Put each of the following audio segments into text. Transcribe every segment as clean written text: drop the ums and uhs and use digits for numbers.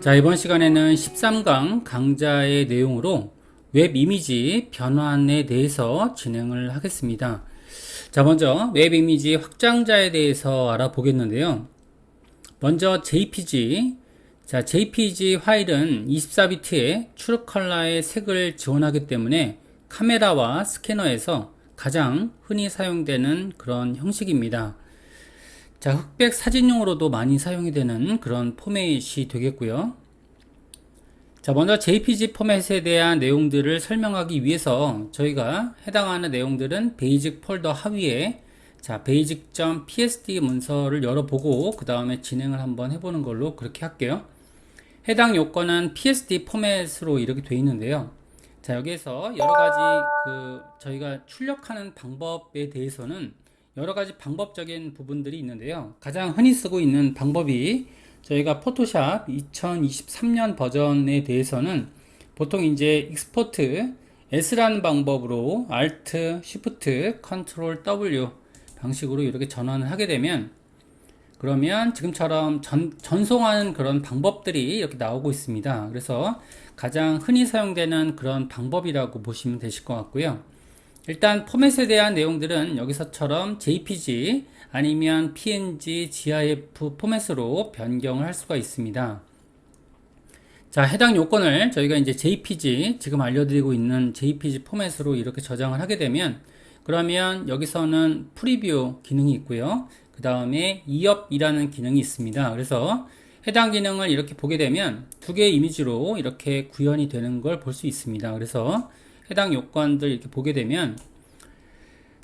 자, 이번 시간에는 13강 강좌의 내용으로 웹 이미지 변환에 대해서 진행을 하겠습니다. 자, 먼저 웹 이미지 확장자에 대해서 알아보겠는데요. 먼저 JPG. 자, JPG 파일은 24비트의 트루 컬러의 색을 지원하기 때문에 카메라와 스캐너에서 가장 흔히 사용되는 그런 형식입니다. 자, 흑백 사진용으로도 많이 사용이 되는 그런 포맷이 되겠고요. 자, 먼저 JPG 포맷에 대한 내용들을 설명하기 위해서 저희가 해당하는 내용들은 베이직 폴더 하위에 자, basic.psd 문서를 열어보고 그 다음에 진행을 한번 해보는 걸로 그렇게 할게요. 해당 요건은 PSD 포맷으로 이렇게 되어 있는데요. 자, 여기에서 여러가지 저희가 출력하는 방법에 대해서는 여러가지 방법적인 부분들이 있는데요. 가장 흔히 쓰고 있는 방법이 저희가 포토샵 2023년 버전에 대해서는 보통 이제 익스포트 S라는 방법으로 Alt, Shift, Ctrl, W 방식으로 이렇게 전환을 하게 되면 그러면 지금처럼 전송하는 그런 방법들이 이렇게 나오고 있습니다. 그래서 가장 흔히 사용되는 그런 방법이라고 보시면 되실 것 같고요. 일단 포맷에 대한 내용들은 여기서처럼 JPG 아니면 PNG, GIF 포맷으로 변경을 할 수가 있습니다. 자, 해당 요건을 저희가 이제 JPG, 지금 알려드리고 있는 JPG 포맷으로 이렇게 저장을 하게 되면 그러면 여기서는 프리뷰 기능이 있고요. 그 다음에 이업이라는 기능이 있습니다. 그래서 해당 기능을 이렇게 보게 되면 두 개의 이미지로 이렇게 구현이 되는 걸 볼 수 있습니다. 그래서 해당 요건들 이렇게 보게 되면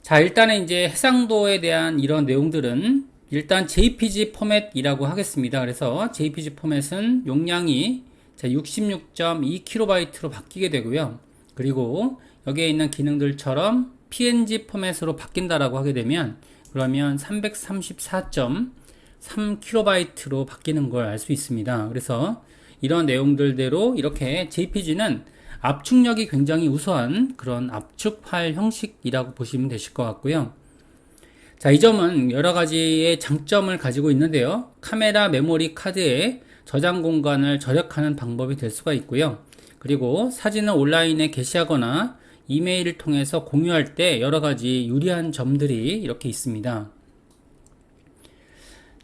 자, 일단은 이제 해상도에 대한 이런 내용들은 일단 JPG 포맷이라고 하겠습니다. 그래서 JPG 포맷은 용량이 66.2KB 로 바뀌게 되고요. 그리고 여기에 있는 기능들처럼 PNG 포맷으로 바뀐다라고 하게 되면 그러면 334.3KB 로 바뀌는 걸 알 수 있습니다. 그래서 이런 내용들대로 이렇게 JPG는 압축력이 굉장히 우수한 그런 압축 파일 형식이라고 보시면 되실 것 같고요. 자, 이 점은 여러 가지의 장점을 가지고 있는데요. 카메라 메모리 카드에 저장 공간을 절약하는 방법이 될 수가 있고요. 그리고 사진을 온라인에 게시하거나 이메일을 통해서 공유할 때 여러 가지 유리한 점들이 이렇게 있습니다.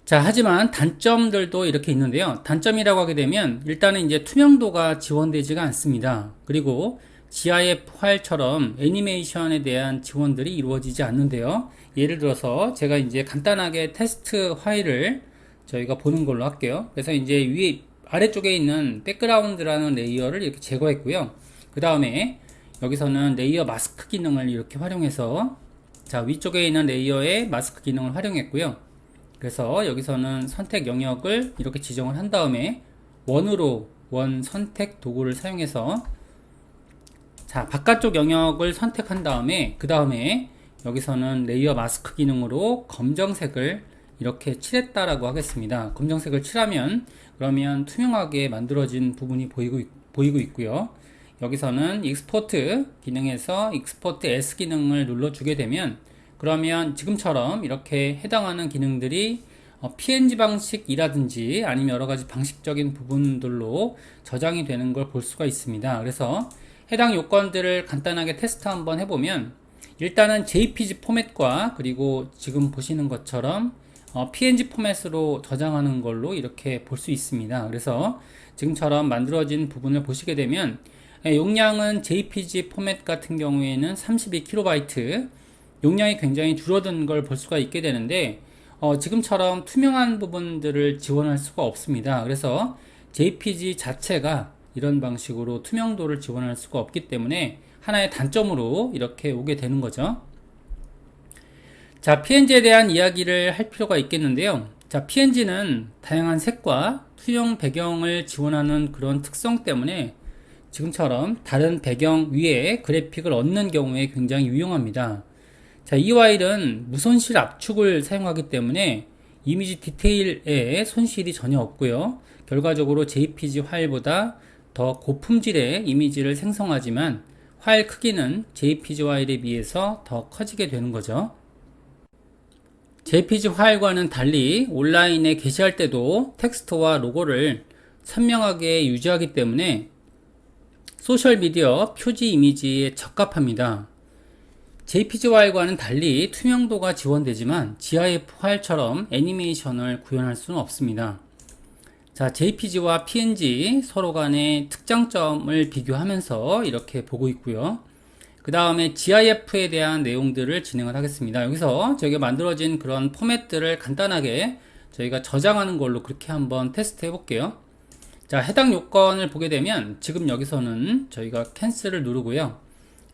자, 하지만 단점들도 이렇게 있는데요. 단점이라고 하게 되면 일단은 이제 투명도가 지원되지가 않습니다. 그리고 GIF 파일처럼 애니메이션에 대한 지원들이 이루어지지 않는데요. 예를 들어서 제가 이제 간단하게 테스트 파일을 저희가 보는 걸로 할게요. 그래서 이제 아래쪽에 있는 백그라운드라는 레이어를 이렇게 제거했고요. 그 다음에 여기서는 레이어 마스크 기능을 이렇게 활용해서 자, 위쪽에 있는 레이어의 마스크 기능을 활용했고요. 그래서 여기서는 선택 영역을 이렇게 지정을 한 다음에 원 선택 도구를 사용해서 자, 바깥쪽 영역을 선택한 다음에 그 다음에 여기서는 레이어 마스크 기능으로 검정색을 이렇게 칠했다라고 하겠습니다. 검정색을 칠하면 그러면 투명하게 만들어진 부분이 보이고 있고요. 여기서는 익스포트 기능에서 익스포트 S 기능을 눌러주게 되면 그러면 지금처럼 이렇게 해당하는 기능들이 PNG 방식이라든지 아니면 여러가지 방식적인 부분들로 저장이 되는 걸 볼 수가 있습니다. 그래서 해당 요건들을 간단하게 테스트 한번 해보면 일단은 JPG 포맷과 그리고 지금 보시는 것처럼 PNG 포맷으로 저장하는 걸로 이렇게 볼 수 있습니다. 그래서 지금처럼 만들어진 부분을 보시게 되면 용량은 JPG 포맷 같은 경우에는 32KB, 용량이 굉장히 줄어든 걸 볼 수가 있게 되는데 지금처럼 투명한 부분들을 지원할 수가 없습니다. 그래서 JPG 자체가 이런 방식으로 투명도를 지원할 수가 없기 때문에 하나의 단점으로 이렇게 오게 되는 거죠. 자, PNG에 대한 이야기를 할 필요가 있겠는데요. 자, PNG는 다양한 색과 투영 배경을 지원하는 그런 특성 때문에 지금처럼 다른 배경 위에 그래픽을 얹는 경우에 굉장히 유용합니다. 자, 이 파일은 무손실 압축을 사용하기 때문에 이미지 디테일에 손실이 전혀 없고요. 결과적으로 JPG 파일보다 더 고품질의 이미지를 생성하지만 파일 크기는 JPG 파일에 비해서 더 커지게 되는 거죠. JPG 파일과는 달리 온라인에 게시할 때도 텍스트와 로고를 선명하게 유지하기 때문에 소셜미디어 표지 이미지에 적합합니다. JPG 파일과는 달리 투명도가 지원되지만 GIF 파일처럼 애니메이션을 구현할 수는 없습니다. 자, JPG와 PNG 서로 간의 특장점을 비교하면서 이렇게 보고 있고요. 그 다음에 GIF에 대한 내용들을 진행을 하겠습니다. 여기서 저희가 만들어진 그런 포맷들을 간단하게 저희가 저장하는 걸로 그렇게 한번 테스트 해볼게요. 자, 해당 요건을 보게 되면 지금 여기서는 저희가 캔슬을 누르고요.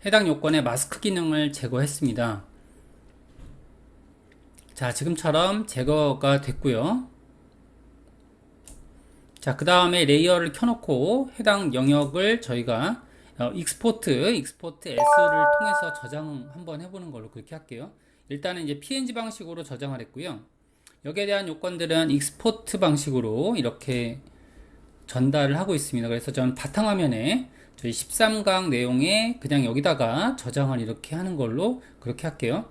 해당 요건의 마스크 기능을 제거했습니다. 자, 지금처럼 제거가 됐고요. 자, 그 다음에 레이어를 켜놓고 해당 영역을 저희가 익스포트 S를 통해서 저장 한번 해보는 걸로 그렇게 할게요. 일단은 이제 PNG 방식으로 저장을 했고요. 여기에 대한 요건들은 익스포트 방식으로 이렇게 전달을 하고 있습니다. 그래서 저는 바탕화면에 저희 13강 내용에 그냥 여기다가 저장을 이렇게 하는 걸로 그렇게 할게요.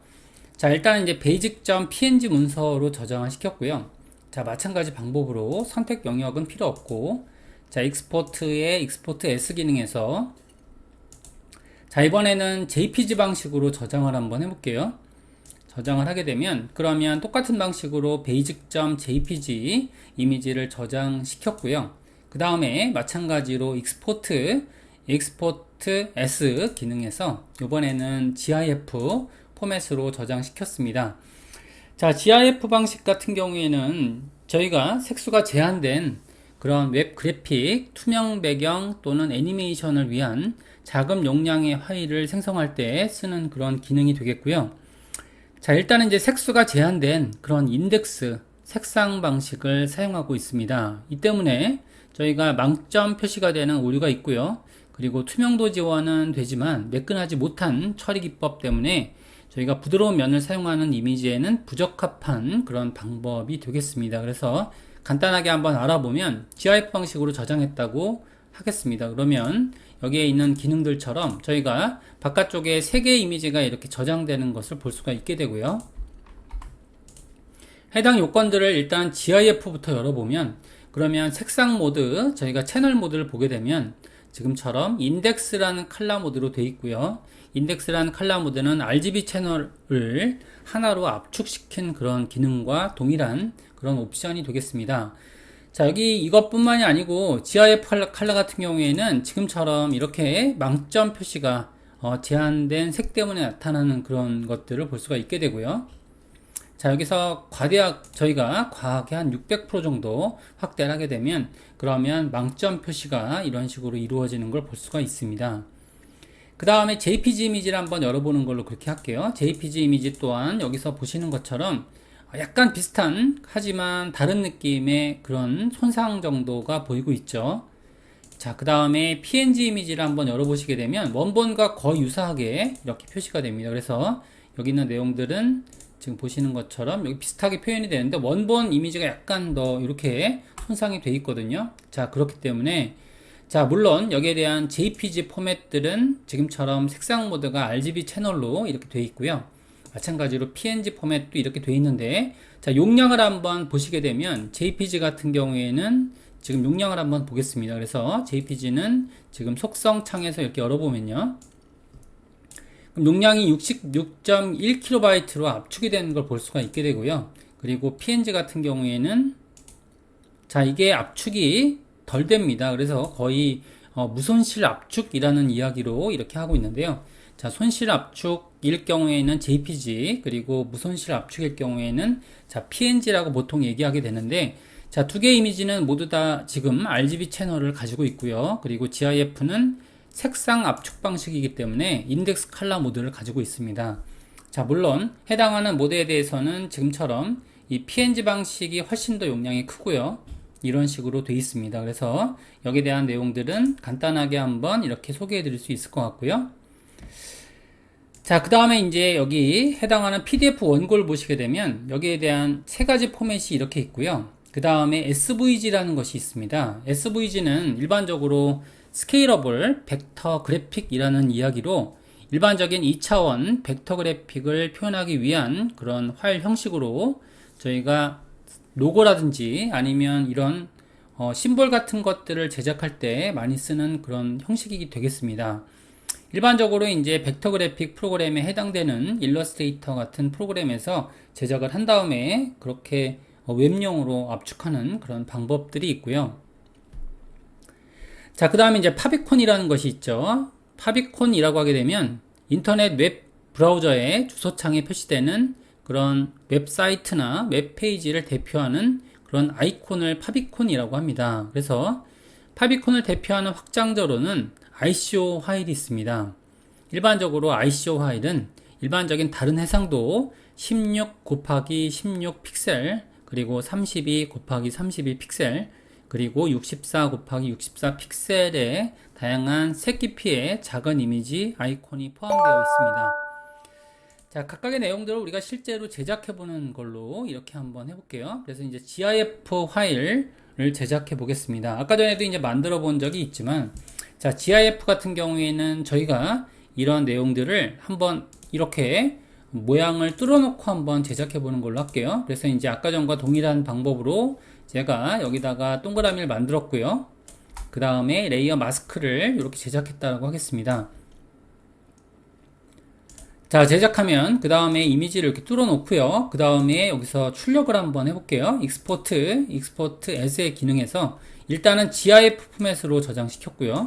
자, 일단 이제 basic.png 문서로 저장을 시켰고요. 자, 마찬가지 방법으로 선택 영역은 필요 없고, 자, 익스포트의 익스포트 S 기능에서 자, 이번에는 JPG 방식으로 저장을 한번 해볼게요. 저장을 하게 되면 그러면 똑같은 방식으로 basic.jpg 이미지를 저장시켰고요. 그 다음에 마찬가지로 익스포트 S 기능에서 이번에는 GIF 포맷으로 저장시켰습니다. 자, GIF 방식 같은 경우에는 저희가 색수가 제한된 그런 웹 그래픽, 투명 배경 또는 애니메이션을 위한 작은 용량의 파일을 생성할 때 쓰는 그런 기능이 되겠고요. 자, 일단은 이제 색수가 제한된 그런 인덱스 색상 방식을 사용하고 있습니다. 이 때문에 저희가 망점 표시가 되는 오류가 있고요. 그리고 투명도 지원은 되지만 매끈하지 못한 처리 기법 때문에 저희가 부드러운 면을 사용하는 이미지에는 부적합한 그런 방법이 되겠습니다. 그래서 간단하게 한번 알아보면 GIF 방식으로 저장했다고 하겠습니다. 그러면 여기에 있는 기능들처럼 저희가 바깥쪽에 3개의 이미지가 이렇게 저장되는 것을 볼 수가 있게 되고요. 해당 요건들을 일단 GIF부터 열어보면 그러면 색상 모드, 저희가 채널 모드를 보게 되면 지금처럼 인덱스라는 컬러 모드로 되어 있고요. 인덱스라는 컬러 모드는 RGB 채널을 하나로 압축시킨 그런 기능과 동일한 그런 옵션이 되겠습니다. 자, 여기 이것뿐만이 아니고 GIF 컬러 같은 경우에는 지금처럼 이렇게 망점 표시가 제한된 색 때문에 나타나는 그런 것들을 볼 수가 있게 되고요. 자, 여기서 저희가 과하게 한 600% 정도 확대를 하게 되면 그러면 망점 표시가 이런 식으로 이루어지는 걸 볼 수가 있습니다. 그 다음에 JPG 이미지를 한번 열어보는 걸로 그렇게 할게요. JPG 이미지 또한 여기서 보시는 것처럼 약간 비슷한 하지만 다른 느낌의 그런 손상 정도가 보이고 있죠. 자, 그 다음에 PNG 이미지를 한번 열어보시게 되면 원본과 거의 유사하게 이렇게 표시가 됩니다. 그래서 여기 있는 내용들은 지금 보시는 것처럼 여기 비슷하게 표현이 되는데 원본 이미지가 약간 더 이렇게 손상이 돼 있거든요. 자, 그렇기 때문에 자, 물론 여기에 대한 JPG 포맷들은 지금처럼 색상 모드가 RGB 채널로 이렇게 돼 있고요. 마찬가지로 PNG 포맷도 이렇게 돼 있는데 자, 용량을 한번 보시게 되면 JPG 같은 경우에는 지금 용량을 한번 보겠습니다. 그래서 JPG는 지금 속성 창에서 이렇게 열어보면요. 용량이 66.1KB로 압축이 되는 걸 볼 수가 있게 되고요. 그리고 PNG 같은 경우에는 자, 이게 압축이 덜 됩니다. 그래서 거의 무손실 압축이라는 이야기로 이렇게 하고 있는데요. 자, 손실 압축일 경우에는 JPG, 그리고 무손실 압축일 경우에는 자, PNG라고 보통 얘기하게 되는데 자, 두 개의 이미지는 모두 다 지금 RGB 채널을 가지고 있고요. 그리고 GIF는 색상 압축 방식이기 때문에 인덱스 컬러 모드를 가지고 있습니다. 자, 물론 해당하는 모드에 대해서는 지금처럼 이 PNG 방식이 훨씬 더 용량이 크고요. 이런 식으로 되어 있습니다. 그래서 여기에 대한 내용들은 간단하게 한번 이렇게 소개해 드릴 수 있을 것 같고요. 자, 그 다음에 이제 여기 해당하는 PDF 원고를 보시게 되면 여기에 대한 3가지 포맷이 이렇게 있고요. 그 다음에 SVG라는 것이 있습니다. SVG는 일반적으로 스케일러블 벡터 그래픽이라는 이야기로 일반적인 2차원 벡터 그래픽을 표현하기 위한 그런 파일 형식으로 저희가 로고라든지 아니면 이런 심볼 같은 것들을 제작할 때 많이 쓰는 그런 형식이 되겠습니다. 일반적으로 이제 벡터 그래픽 프로그램에 해당되는 일러스트레이터 같은 프로그램에서 제작을 한 다음에 그렇게 웹용으로 압축하는 그런 방법들이 있고요. 자, 그 다음에 이제 파비콘이라는 것이 있죠. 파비콘이라고 하게 되면 인터넷 웹 브라우저의 주소창에 표시되는 그런 웹사이트나 웹페이지를 대표하는 그런 아이콘을 파비콘이라고 합니다. 그래서 파비콘을 대표하는 확장자로는 ICO 파일이 있습니다. 일반적으로 ICO 파일은 일반적인 다른 해상도 16 곱하기 16 픽셀, 그리고 32 곱하기 32 픽셀, 그리고 64 곱하기 64 픽셀의 다양한 색 깊이의 작은 이미지 아이콘이 포함되어 있습니다. 자, 각각의 내용들을 우리가 실제로 제작해보는 걸로 이렇게 한번 해볼게요. 그래서 이제 GIF 파일을 제작해 보겠습니다. 아까 전에도 이제 만들어 본 적이 있지만, 자, GIF 같은 경우에는 저희가 이런 내용들을 한번 이렇게 모양을 뚫어놓고 한번 제작해 보는 걸로 할게요. 그래서 이제 아까 전과 동일한 방법으로 제가 여기다가 동그라미를 만들었고요. 그 다음에 레이어 마스크를 이렇게 제작했다고 하겠습니다. 자, 제작하면 그 다음에 이미지를 이렇게 뚫어 놓고요. 그 다음에 여기서 출력을 한번 해볼게요. 익스포트 as의 기능에서 일단은 GIF 포맷으로 저장시켰고요.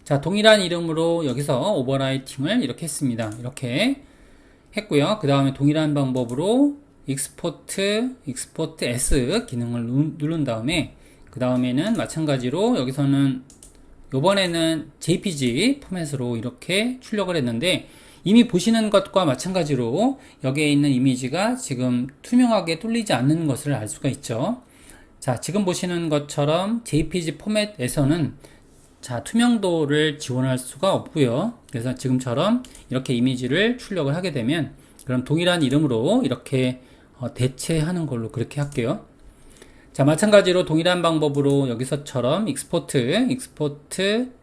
자, 동일한 이름으로 여기서 오버라이팅을 이렇게 했습니다. 이렇게 했고요. 그 다음에 동일한 방법으로 익스포트 as 기능을 누른 다음에 그 다음에는 마찬가지로 여기서는 요번에는 JPG 포맷으로 이렇게 출력을 했는데, 이미 보시는 것과 마찬가지로 여기에 있는 이미지가 지금 투명하게 뚫리지 않는 것을 알 수가 있죠. 자, 지금 보시는 것처럼 JPG 포맷에서는 자, 투명도를 지원할 수가 없고요. 그래서 지금처럼 이렇게 이미지를 출력을 하게 되면 그럼 동일한 이름으로 이렇게 대체하는 걸로 그렇게 할게요. 자, 마찬가지로 동일한 방법으로 여기서처럼 익스포트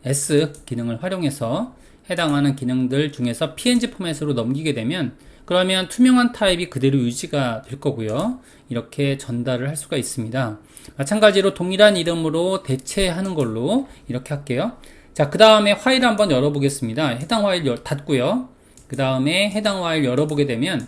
S 기능을 활용해서 해당하는 기능들 중에서 PNG 포맷으로 넘기게 되면 그러면 투명한 타입이 그대로 유지가 될 거고요. 이렇게 전달을 할 수가 있습니다. 마찬가지로 동일한 이름으로 대체하는 걸로 이렇게 할게요. 자, 그 다음에 파일 한번 열어보겠습니다. 해당 파일 닫고요. 그 다음에 해당 파일 열어보게 되면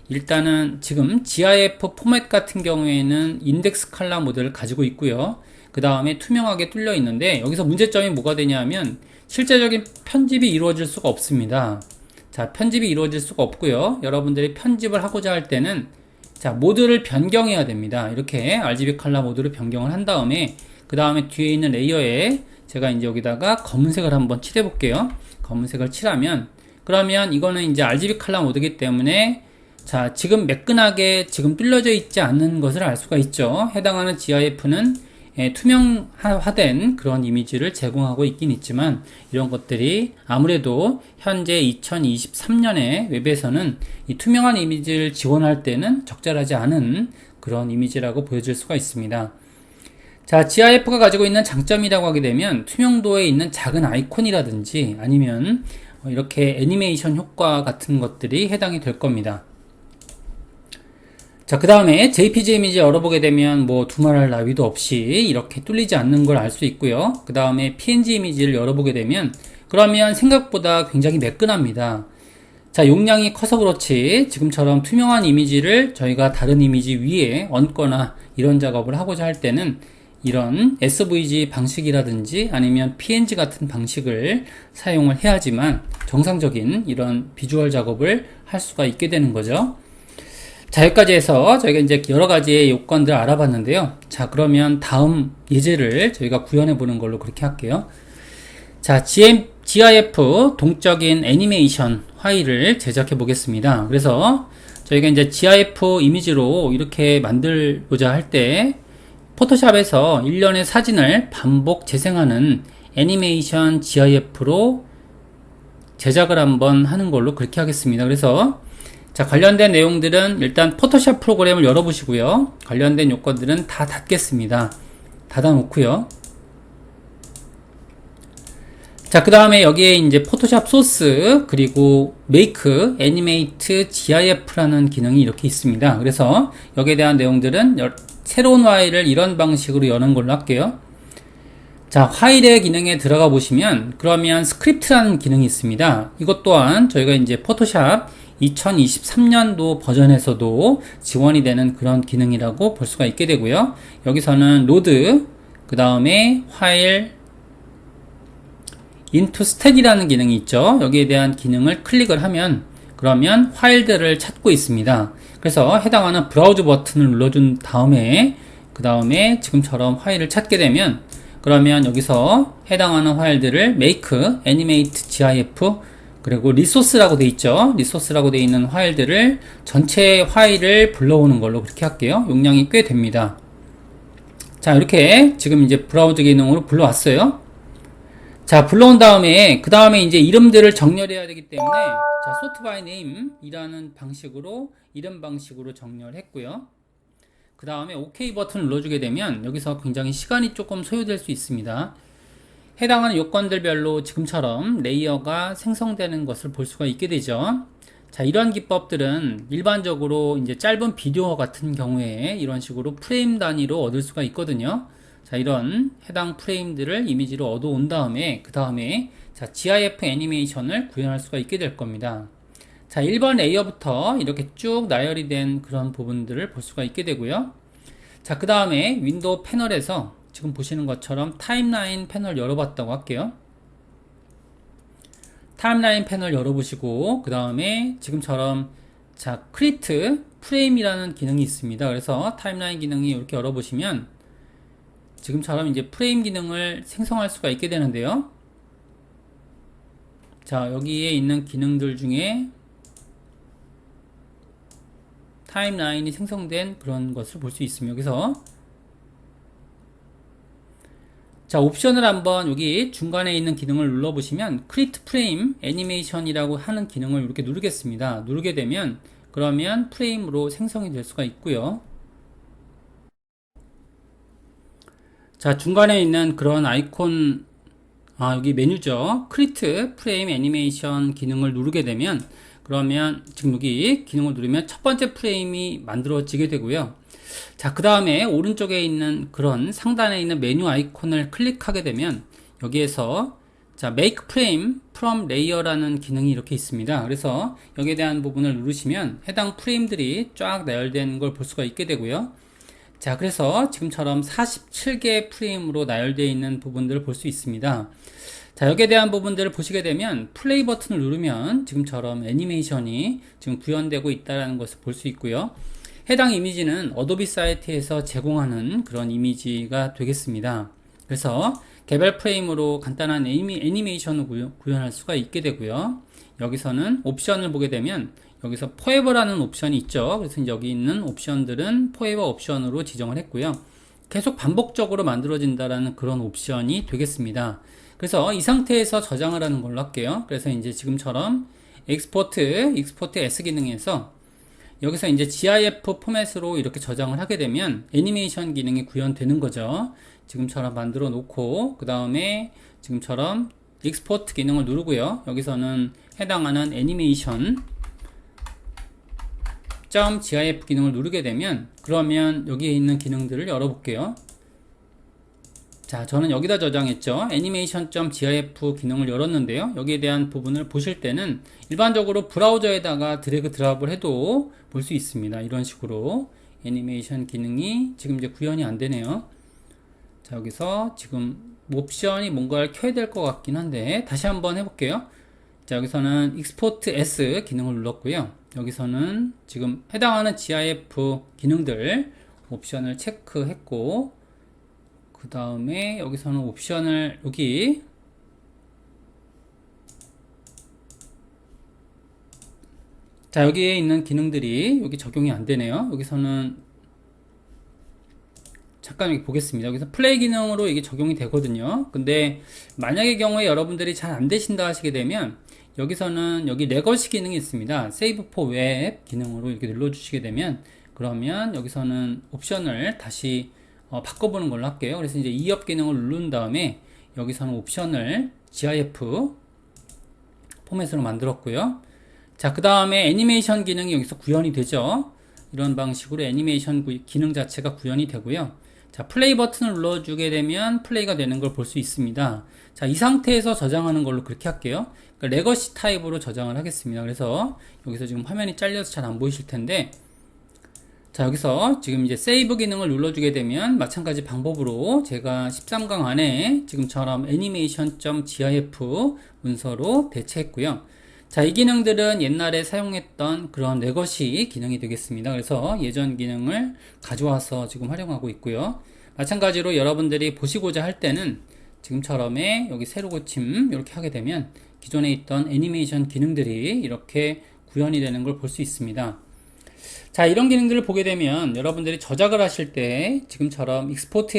일단은 지금 GIF 포맷 같은 경우에는 인덱스 컬러 모델을 가지고 있고요. 그 다음에 투명하게 뚫려 있는데 여기서 문제점이 뭐가 되냐면 실제적인 편집이 이루어질 수가 없습니다. 자, 편집이 이루어질 수가 없고요. 여러분들이 편집을 하고자 할 때는 자, 모드를 변경해야 됩니다. 이렇게 RGB 컬러 모드를 변경을 한 다음에 그 다음에 뒤에 있는 레이어에 제가 이제 여기다가 검은색을 한번 칠해 볼게요. 검은색을 칠하면 그러면 이거는 이제 RGB 컬러 모드이기 때문에 자, 지금 매끈하게 지금 뚫려져 있지 않는 것을 알 수가 있죠. 해당하는 GIF는 투명화된 그런 이미지를 제공하고 있긴 있지만 이런 것들이 아무래도 현재 2023년에 웹에서는 이 투명한 이미지를 지원할 때는 적절하지 않은 그런 이미지라고 보여질 수가 있습니다. 자, GIF가 가지고 있는 장점이라고 하게 되면 투명도에 있는 작은 아이콘이라든지 아니면 이렇게 애니메이션 효과 같은 것들이 해당이 될 겁니다. 자, 그 다음에 JPG 이미지 열어보게 되면 뭐 두말할 나위도 없이 이렇게 뚫리지 않는 걸 알 수 있고요. 그 다음에 PNG 이미지를 열어보게 되면 그러면 생각보다 굉장히 매끈합니다. 자, 용량이 커서 그렇지 지금처럼 투명한 이미지를 저희가 다른 이미지 위에 얹거나 이런 작업을 하고자 할 때는 이런 SVG 방식이라든지 아니면 PNG 같은 방식을 사용을 해야지만 정상적인 이런 비주얼 작업을 할 수가 있게 되는 거죠. 자, 여기까지 해서 저희가 이제 여러 가지의 요건들을 알아봤는데요. 자, 그러면 다음 예제를 저희가 구현해 보는 걸로 그렇게 할게요. 자, GIF 동적인 애니메이션 파일을 제작해 보겠습니다. 그래서 저희가 이제 GIF 이미지로 이렇게 만들고자 할 때 포토샵에서 일련의 사진을 반복 재생하는 애니메이션 GIF로 제작을 한번 하는 걸로 그렇게 하겠습니다. 그래서 자, 관련된 내용들은 일단 포토샵 프로그램을 열어보시고요. 관련된 요건들은 다 닫겠습니다. 닫아 놓고요. 자, 그 다음에 여기에 이제 포토샵 소스, 그리고 메이크, 애니메이트, GIF라는 기능이 이렇게 있습니다. 그래서 여기에 대한 내용들은 새로운 파일을 이런 방식으로 여는 걸로 할게요. 자, 파일의 기능에 들어가 보시면, 그러면 스크립트라는 기능이 있습니다. 이것 또한 저희가 이제 포토샵 2023년도 버전에서도 지원이 되는 그런 기능이라고 볼 수가 있게 되고요. 여기서는 로드, 그 다음에 파일, into stack이라는 기능이 있죠. 여기에 대한 기능을 클릭을 하면 그러면 파일들을 찾고 있습니다. 그래서 해당하는 브라우저 버튼을 눌러준 다음에 그 다음에 지금처럼 파일을 찾게 되면 그러면 여기서 해당하는 파일들을 make, animate, gif 그리고 리소스라고 돼 있죠. 리소스라고 돼 있는 파일들을 전체 파일을 불러오는 걸로 그렇게 할게요. 용량이 꽤 됩니다. 자, 이렇게 지금 이제 브라우저 기능으로 불러왔어요. 자, 불러온 다음에 그 다음에 이제 이름들을 정렬해야 되기 때문에 자, sort by name 이라는 방식으로 이름 방식으로 정렬했고요. 그 다음에 OK 버튼을 눌러주게 되면 여기서 굉장히 시간이 조금 소요될 수 있습니다. 해당하는 요건들별로 지금처럼 레이어가 생성되는 것을 볼 수가 있게 되죠. 자, 이러한 기법들은 일반적으로 이제 짧은 비디오 같은 경우에 이런 식으로 프레임 단위로 얻을 수가 있거든요. 자, 이런 해당 프레임들을 이미지로 얻어온 다음에 그 다음에 자, GIF 애니메이션을 구현할 수가 있게 될 겁니다. 자, 1번 레이어부터 이렇게 쭉 나열이 된 그런 부분들을 볼 수가 있게 되고요. 자, 그 다음에 윈도우 패널에서 지금 보시는 것처럼 타임라인 패널 열어봤다고 할게요. 타임라인 패널 열어보시고 그 다음에 지금처럼 자, 크리에이트 프레임이라는 기능이 있습니다. 그래서 타임라인 기능이 이렇게 열어보시면 지금처럼 이제 프레임 기능을 생성할 수가 있게 되는데요. 자, 여기에 있는 기능들 중에 타임라인이 생성된 그런 것을 볼 수 있습니다. 여기서 자, 옵션을 한번 여기 중간에 있는 기능을 눌러보시면 Create Frame Animation이라고 하는 기능을 이렇게 누르겠습니다. 누르게 되면 그러면 프레임으로 생성이 될 수가 있고요. 자, 중간에 있는 그런 아이콘 여기 메뉴죠. Create Frame Animation 기능을 누르게 되면 그러면 지금 여기 기능을 누르면 첫 번째 프레임이 만들어지게 되고요. 자, 그 다음에 오른쪽에 있는 그런 상단에 있는 메뉴 아이콘을 클릭하게 되면 여기에서 자, Make Frame from Layer라는 기능이 이렇게 있습니다. 그래서 여기에 대한 부분을 누르시면 해당 프레임들이 쫙 나열된 걸 볼 수가 있게 되고요. 자, 그래서 지금처럼 47개 프레임으로 나열되어 있는 부분들을 볼 수 있습니다. 자, 여기에 대한 부분들을 보시게 되면 플레이 버튼을 누르면 지금처럼 애니메이션이 지금 구현되고 있다는 것을 볼 수 있고요. 해당 이미지는 어도비 사이트에서 제공하는 그런 이미지가 되겠습니다. 그래서 개별 프레임으로 간단한 애니메이션을 구현할 수가 있게 되고요. 여기서는 옵션을 보게 되면 여기서 포에버라는 옵션이 있죠. 그래서 여기 있는 옵션들은 포에버 옵션으로 지정을 했고요. 계속 반복적으로 만들어진다라는 그런 옵션이 되겠습니다. 그래서 이 상태에서 저장을 하는 걸로 할게요. 그래서 이제 지금처럼 익스포트 S 기능에서 여기서 이제 GIF 포맷으로 이렇게 저장을 하게 되면 애니메이션 기능이 구현되는 거죠. 지금처럼 만들어 놓고 그 다음에 지금처럼 익스포트 기능을 누르고요. 여기서는 해당하는 애니메이션 .gif 기능을 누르게 되면 그러면 여기에 있는 기능들을 열어볼게요. 자, 저는 여기다 저장했죠. 애니메이션.gif 기능을 열었는데요. 여기에 대한 부분을 보실 때는 일반적으로 브라우저에다가 드래그 드랍을 해도 볼 수 있습니다. 이런 식으로 애니메이션 기능이 지금 이제 구현이 안 되네요. 자, 여기서 지금 옵션이 뭔가를 켜야 될 것 같긴 한데 다시 한번 해볼게요. 자, 여기서는 익스포트 S 기능을 눌렀고요. 여기서는 지금 해당하는 GIF 기능들 옵션을 체크했고 그 다음에 여기서는 옵션을 여기 자, 여기에 있는 기능들이 여기 적용이 안 되네요. 여기서는 잠깐 여기 보겠습니다. 여기서 플레이 기능으로 이게 적용이 되거든요. 근데 만약의 경우에 여러분들이 잘 안 되신다 하시게 되면 여기서는 여기 레거시 기능이 있습니다. Save for Web 기능으로 이렇게 눌러주시게 되면 그러면 여기서는 옵션을 다시 바꿔보는 걸로 할게요. 그래서 이제 2업 기능을 누른 다음에 여기서는 옵션을 GIF 포맷으로 만들었고요. 자, 그 다음에 애니메이션 기능이 여기서 구현이 되죠. 이런 방식으로 애니메이션 기능 자체가 구현이 되고요. 자, 플레이 버튼을 눌러주게 되면 플레이가 되는 걸 볼 수 있습니다. 자, 이 상태에서 저장하는 걸로 그렇게 할게요. 그러니까 레거시 타입으로 저장을 하겠습니다. 그래서 여기서 지금 화면이 잘려서 잘 안 보이실 텐데, 자, 여기서 지금 이제 세이브 기능을 눌러주게 되면 마찬가지 방법으로 제가 13강 안에 지금처럼 애니메이션.gif 문서로 대체했고요. 자, 이 기능들은 옛날에 사용했던 그런 레거시 기능이 되겠습니다. 그래서 예전 기능을 가져와서 지금 활용하고 있고요. 마찬가지로 여러분들이 보시고자 할 때는 지금처럼의 여기 새로 고침 이렇게 하게 되면 기존에 있던 애니메이션 기능들이 이렇게 구현이 되는 걸 볼 수 있습니다. 자, 이런 기능들을 보게 되면 여러분들이 저작을 하실 때 지금처럼 익스포트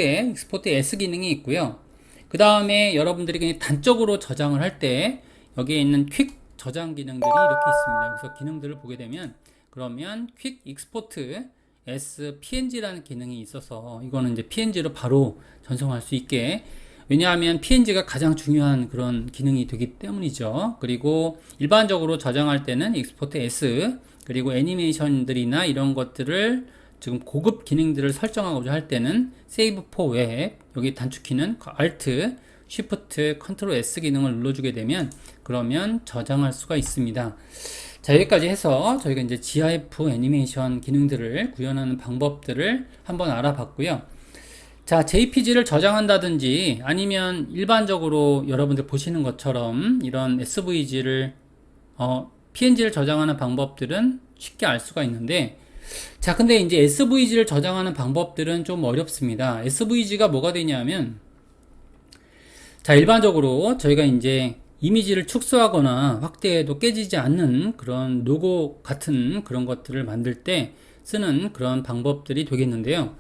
S 기능이 있고요. 그 다음에 여러분들이 그냥 단적으로 저장을 할 때 여기에 있는 퀵 저장 기능들이 이렇게 있습니다. 그래서 기능들을 보게 되면 그러면 퀵 익스포트 S PNG라는 기능이 있어서 이거는 이제 PNG로 바로 전송할 수 있게, 왜냐하면 PNG가 가장 중요한 그런 기능이 되기 때문이죠. 그리고 일반적으로 저장할 때는 익스포트 S, 그리고 애니메이션들이나 이런 것들을 지금 고급 기능들을 설정하고자 할 때는 Save for Web, 여기 단축키는 Alt, Shift, Ctrl S 기능을 눌러주게 되면 그러면 저장할 수가 있습니다. 자, 여기까지 해서 저희가 이제 GIF 애니메이션 기능들을 구현하는 방법들을 한번 알아봤고요. 자, JPG를 저장한다든지 아니면 일반적으로 여러분들 보시는 것처럼 이런 SVG를 PNG를 저장하는 방법들은 쉽게 알 수가 있는데, 자, 근데 이제 SVG를 저장하는 방법들은 좀 어렵습니다. SVG가 뭐가 되냐면, 자, 일반적으로 저희가 이제 이미지를 축소하거나 확대해도 깨지지 않는 그런 로고 같은 그런 것들을 만들 때 쓰는 그런 방법들이 되겠는데요.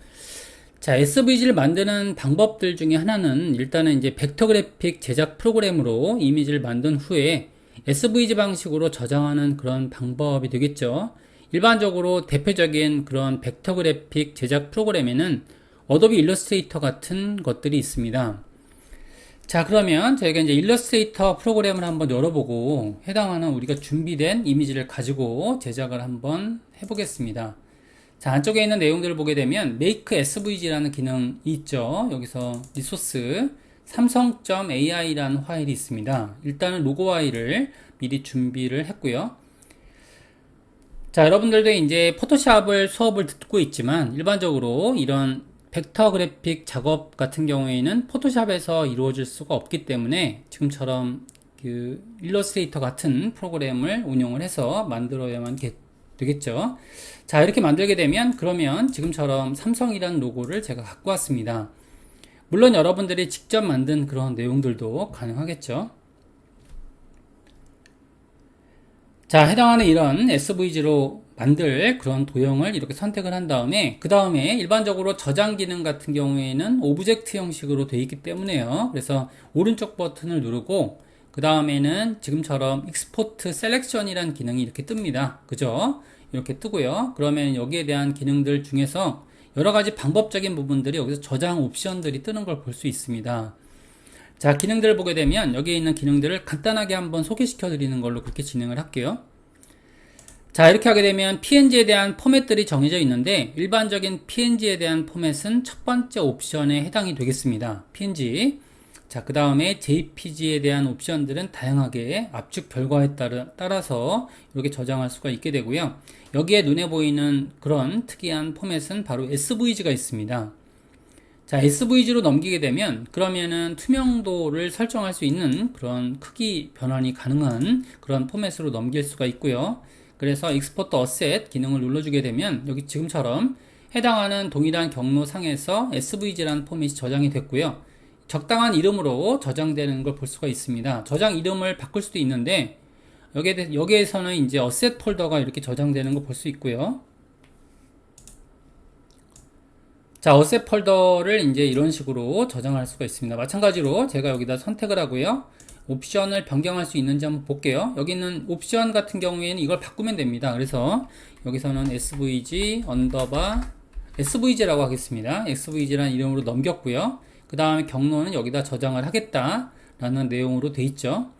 자, SVG를 만드는 방법들 중에 하나는 일단은 이제 벡터 그래픽 제작 프로그램으로 이미지를 만든 후에 SVG 방식으로 저장하는 그런 방법이 되겠죠. 일반적으로 대표적인 그런 벡터 그래픽 제작 프로그램에는 어도비 일러스트레이터 같은 것들이 있습니다. 자, 그러면 저희가 이제 일러스트레이터 프로그램을 한번 열어보고 해당하는 우리가 준비된 이미지를 가지고 제작을 한번 해보겠습니다. 자, 안쪽에 있는 내용들을 보게 되면 Make SVG라는 기능이 있죠. 여기서 리소스 삼성.ai라는 파일이 있습니다. 일단은 로고 파일을 미리 준비를 했고요. 자, 여러분들도 이제 포토샵을 수업을 듣고 있지만 일반적으로 이런 벡터 그래픽 작업 같은 경우에는 포토샵에서 이루어질 수가 없기 때문에 지금처럼 그 일러스트레이터 같은 프로그램을 운영을 해서 만들어야만 되겠죠. 자, 이렇게 만들게 되면 그러면 지금처럼 삼성이라는 로고를 제가 갖고 왔습니다. 물론 여러분들이 직접 만든 그런 내용들도 가능하겠죠. 자, 해당하는 이런 SVG로 만들 그런 도형을 이렇게 선택을 한 다음에 그 다음에 일반적으로 저장 기능 같은 경우에는 오브젝트 형식으로 되어 있기 때문에요. 그래서 오른쪽 버튼을 누르고 그 다음에는 지금처럼 익스포트 셀렉션이라는 기능이 이렇게 뜹니다. 그죠? 이렇게 뜨고요. 그러면 여기에 대한 기능들 중에서 여러가지 방법적인 부분들이 여기서 저장 옵션들이 뜨는 걸 볼 수 있습니다. 자, 기능들을 보게 되면 여기에 있는 기능들을 간단하게 한번 소개시켜 드리는 걸로 그렇게 진행을 할게요. 자, 이렇게 하게 되면 PNG에 대한 포맷들이 정해져 있는데 일반적인 PNG에 대한 포맷은 첫 번째 옵션에 해당이 되겠습니다. PNG. 자, 그 다음에 JPG에 대한 옵션들은 다양하게 압축 결과에 따라서 이렇게 저장할 수가 있게 되고요. 여기에 눈에 보이는 그런 특이한 포맷은 바로 SVG가 있습니다. 자, SVG로 넘기게 되면 그러면은 투명도를 설정할 수 있는 그런 크기 변환이 가능한 그런 포맷으로 넘길 수가 있고요. 그래서 익스포트 어셋 기능을 눌러주게 되면 여기 지금처럼 해당하는 동일한 경로상에서 SVG라는 포맷이 저장이 됐고요. 적당한 이름으로 저장되는 걸 볼 수가 있습니다. 저장 이름을 바꿀 수도 있는데 여기에서는 이제 어셋 폴더가 이렇게 저장되는 걸 볼 수 있고요. 자, 어셋 폴더를 이제 이런 식으로 저장할 수가 있습니다. 마찬가지로 제가 여기다 선택을 하고요. 옵션을 변경할 수 있는지 한번 볼게요. 여기 있는 옵션 같은 경우에는 이걸 바꾸면 됩니다. 그래서 여기서는 SVG 언더바 SVG라고 하겠습니다. SVG라는 이름으로 넘겼고요. 그 다음에 경로는 여기다 저장을 하겠다라는 내용으로 돼 있죠.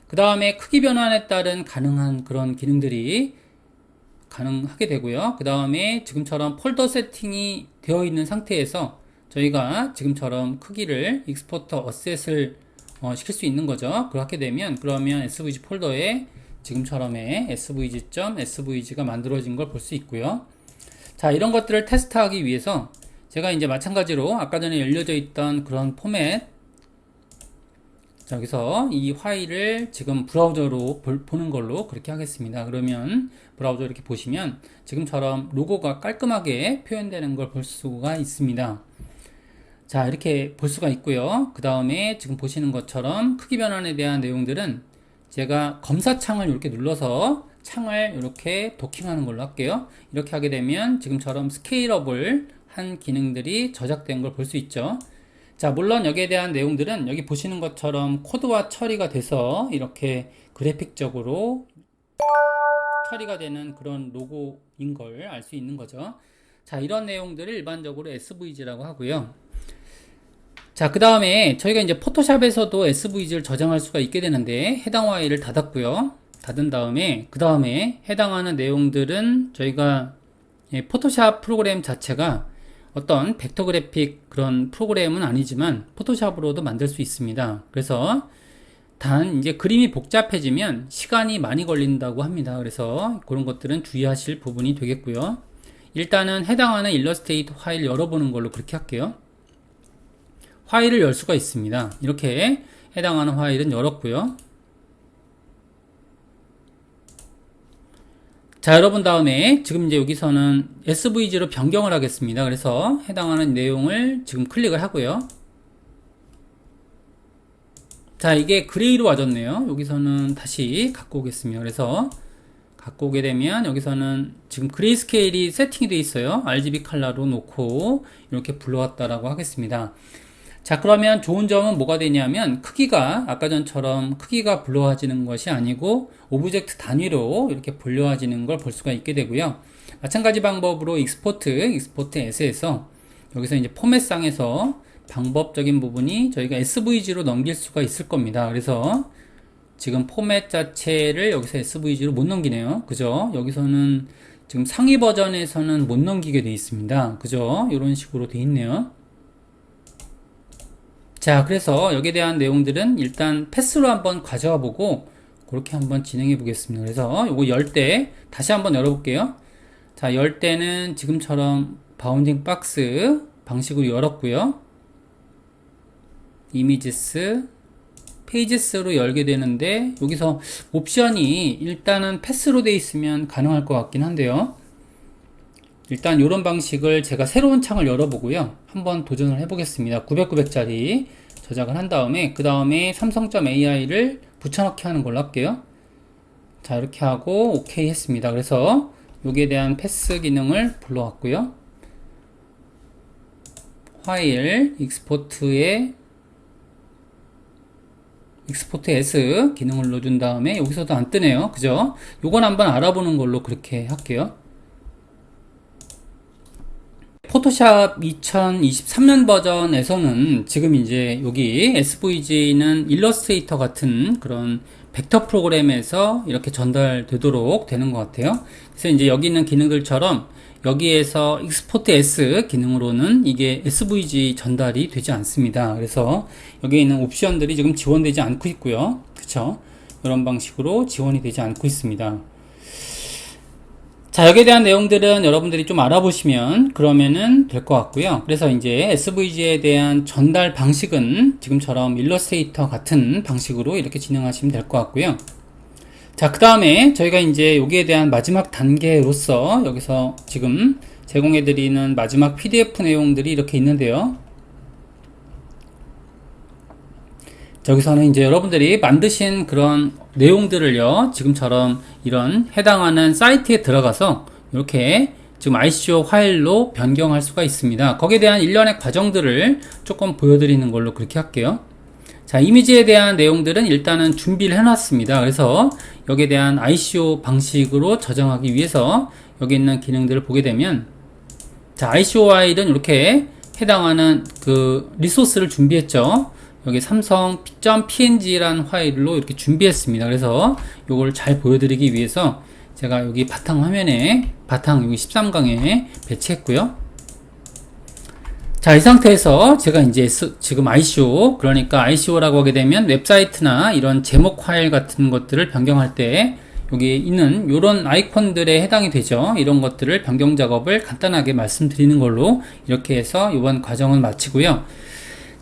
그 다음에 크기 변환에 따른 가능한 그런 기능들이 가능하게 되고요. 그 다음에 지금처럼 폴더 세팅이 되어 있는 상태에서 저희가 지금처럼 크기를 익스포트 어셋을 시킬 수 있는 거죠. 그렇게 되면 그러면 svg 폴더에 지금처럼의 svg.svg가 만들어진 걸 볼 수 있고요. 자, 이런 것들을 테스트하기 위해서 제가 이제 마찬가지로 아까 전에 열려져 있던 그런 포맷, 자, 여기서 이 파일을 지금 브라우저로 보는 걸로 그렇게 하겠습니다. 그러면 브라우저 이렇게 보시면 지금처럼 로고가 깔끔하게 표현되는 걸 볼 수가 있습니다. 자, 이렇게 볼 수가 있고요. 그 다음에 지금 보시는 것처럼 크기 변환에 대한 내용들은 제가 검사창을 이렇게 눌러서 창을 이렇게 도킹하는 걸로 할게요. 이렇게 하게 되면 지금처럼 스케일업을 한 기능들이 저작된 걸 볼 수 있죠. 자, 물론 여기에 대한 내용들은 여기 보시는 것처럼 코드화 처리가 돼서 이렇게 그래픽적으로 처리가 되는 그런 로고인 걸 알 수 있는 거죠. 자, 이런 내용들을 일반적으로 SVG라고 하고요. 자, 그 다음에 저희가 이제 포토샵에서도 SVG를 저장할 수가 있게 되는데 해당 파일을 닫았고요. 닫은 다음에 그 다음에 해당하는 내용들은 저희가 포토샵 프로그램 자체가 어떤 벡터 그래픽 그런 프로그램은 아니지만 포토샵으로도 만들 수 있습니다. 그래서 단 이제 그림이 복잡해지면 시간이 많이 걸린다고 합니다. 그래서 그런 것들은 주의하실 부분이 되겠고요. 일단은 해당하는 일러스트레이터 파일 열어보는 걸로 그렇게 할게요. 파일을 열 수가 있습니다. 이렇게 해당하는 파일은 열었고요. 자, 여러분 다음에 지금 이제 여기서는 SVG로 변경을 하겠습니다. 그래서 해당하는 내용을 지금 클릭을 하고요. 자, 이게 그레이로 와졌네요. 여기서는 다시 갖고 오겠습니다. 그래서 갖고 오게 되면 여기서는 지금 그레이 스케일이 세팅이 되어 있어요. RGB 컬러로 놓고 이렇게 불러왔다라고 하겠습니다. 자, 그러면 좋은 점은 뭐가 되냐면 크기가 아까 전처럼 크기가 불러와지는 것이 아니고 오브젝트 단위로 이렇게 불려와지는 걸 볼 수가 있게 되고요. 마찬가지 방법으로 익스포트 S에서 여기서 이제 포맷상에서 방법적인 부분이 저희가 SVG로 넘길 수가 있을 겁니다. 그래서 지금 포맷 자체를 여기서 SVG로 못 넘기네요. 그죠? 여기서는 지금 상위 버전에서는 못 넘기게 되어 있습니다. 그죠? 이런 식으로 되어 있네요. 자, 그래서 여기에 대한 내용들은 일단 패스로 한번 가져와 보고 그렇게 한번 진행해 보겠습니다. 그래서 요거 열 때 다시 한번 열어볼게요. 자, 열 때는 지금처럼 바운딩 박스 방식으로 열었고요. 이미지스 페이지스로 열게 되는데 여기서 옵션이 일단은 패스로 돼 있으면 가능할 것 같긴 한데요. 일단 이런 방식을 제가 새로운 창을 열어보고요. 한번 도전을 해보겠습니다. 900짜리 저장을 한 다음에 그 다음에 삼성.ai를 붙여넣기 하는 걸로 할게요. 자, 이렇게 하고 OK 했습니다. 그래서 여기에 대한 패스 기능을 불러왔고요. 파일 익스포트에 익스포트 S 기능을 눌러준 다음에 여기서도 안 뜨네요. 그죠? 요건 한번 알아보는 걸로 그렇게 할게요. 포토샵 2023년 버전에서는 지금 이제 여기 SVG는 일러스트레이터 같은 그런 벡터 프로그램에서 이렇게 전달되도록 되는 것 같아요. 그래서 이제 여기 있는 기능들처럼 여기에서 익스포트 S 기능으로는 이게 SVG 전달이 되지 않습니다. 그래서 여기에 있는 옵션들이 지금 지원되지 않고 있고요. 그쵸? 이런 방식으로 지원이 되지 않고 있습니다. 자, 여기에 대한 내용들은 여러분들이 좀 알아보시면 그러면은 될 것 같고요. 그래서 이제 SVG에 대한 전달 방식은 지금처럼 일러스트레이터 같은 방식으로 이렇게 진행하시면 될 것 같고요. 자, 그 다음에 저희가 이제 여기에 대한 마지막 단계로서 여기서 지금 제공해드리는 마지막 PDF 내용들이 이렇게 있는데요. 여기서는 이제 여러분들이 만드신 그런 내용들을요, 지금처럼 이런 해당하는 사이트에 들어가서 이렇게 지금 ICO 파일로 변경할 수가 있습니다. 거기에 대한 일련의 과정들을 조금 보여드리는 걸로 그렇게 할게요. 자, 이미지에 대한 내용들은 일단은 준비를 해놨습니다. 그래서 여기에 대한 ICO 방식으로 저장하기 위해서 여기 있는 기능들을 보게 되면, 자, ICO 파일은 이렇게 해당하는 그 리소스를 준비했죠. 여기 삼성.png라는 파일로 이렇게 준비했습니다. 그래서 이걸 잘 보여드리기 위해서 제가 여기 바탕 화면에 여기 13강에 배치했고요. 자, 이 상태에서 제가 이제 지금 ICO, 그러니까 ICO라고 하게 되면 웹사이트나 이런 제목 파일 같은 것들을 변경할 때 여기 있는 이런 아이콘들에 해당이 되죠. 이런 것들을 변경 작업을 간단하게 말씀드리는 걸로 이렇게 해서 이번 과정을 마치고요.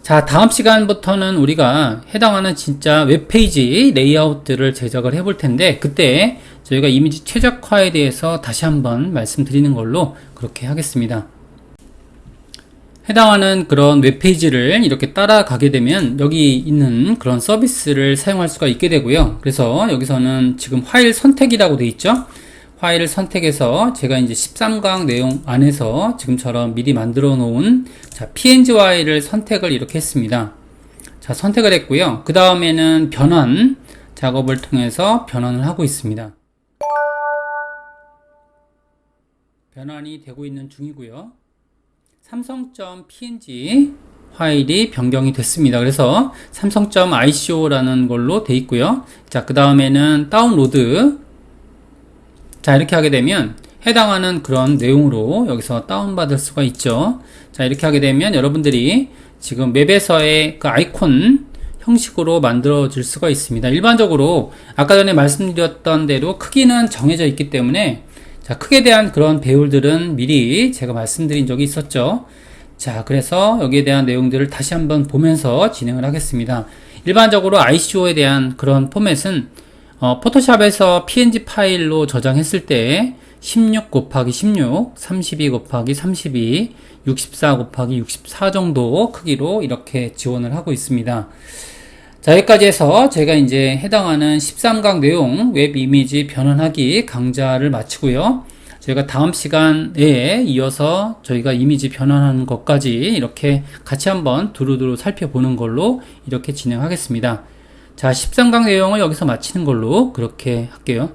자, 다음 시간부터는 우리가 해당하는 진짜 웹페이지 레이아웃들을 제작을 해볼 텐데, 그때 저희가 이미지 최적화에 대해서 다시 한번 말씀드리는 걸로 그렇게 하겠습니다. 해당하는 그런 웹페이지를 이렇게 따라가게 되면 여기 있는 그런 서비스를 사용할 수가 있게 되고요. 그래서 여기서는 지금 파일 선택이라고 되어 있죠. 파일을 선택해서 제가 이제 13강 내용 안에서 지금처럼 미리 만들어 놓은 pngy를 선택을 이렇게 했습니다. 자, 선택을 했고요. 그 다음에는 변환 작업을 통해서 변환을 하고 있습니다. 변환이 되고 있는 중이고요. 삼성.png 파일이 변경이 됐습니다. 그래서 삼성.ico라는 걸로 돼 있고요. 자, 그 다음에는 다운로드. 자, 이렇게 하게 되면 해당하는 그런 내용으로 여기서 다운받을 수가 있죠. 자, 이렇게 하게 되면 여러분들이 지금 맵에서의 그 아이콘 형식으로 만들어질 수가 있습니다. 일반적으로 아까 전에 말씀드렸던 대로 크기는 정해져 있기 때문에 자, 크기에 대한 그런 배울들은 미리 제가 말씀드린 적이 있었죠. 자, 그래서 여기에 대한 내용들을 다시 한번 보면서 진행을 하겠습니다. 일반적으로 ICO에 대한 그런 포맷은 포토샵에서 PNG 파일로 저장했을 때 16 곱하기 16, 32 곱하기 32, 64 곱하기 64 정도 크기로 이렇게 지원을 하고 있습니다. 자, 여기까지 해서 제가 이제 해당하는 13강 내용 웹 이미지 변환하기 강좌를 마치고요. 저희가 다음 시간에 이어서 저희가 이미지 변환하는 것까지 이렇게 같이 한번 두루두루 살펴보는 걸로 이렇게 진행하겠습니다. 자, 13강 내용을 여기서 마치는 걸로 그렇게 할게요.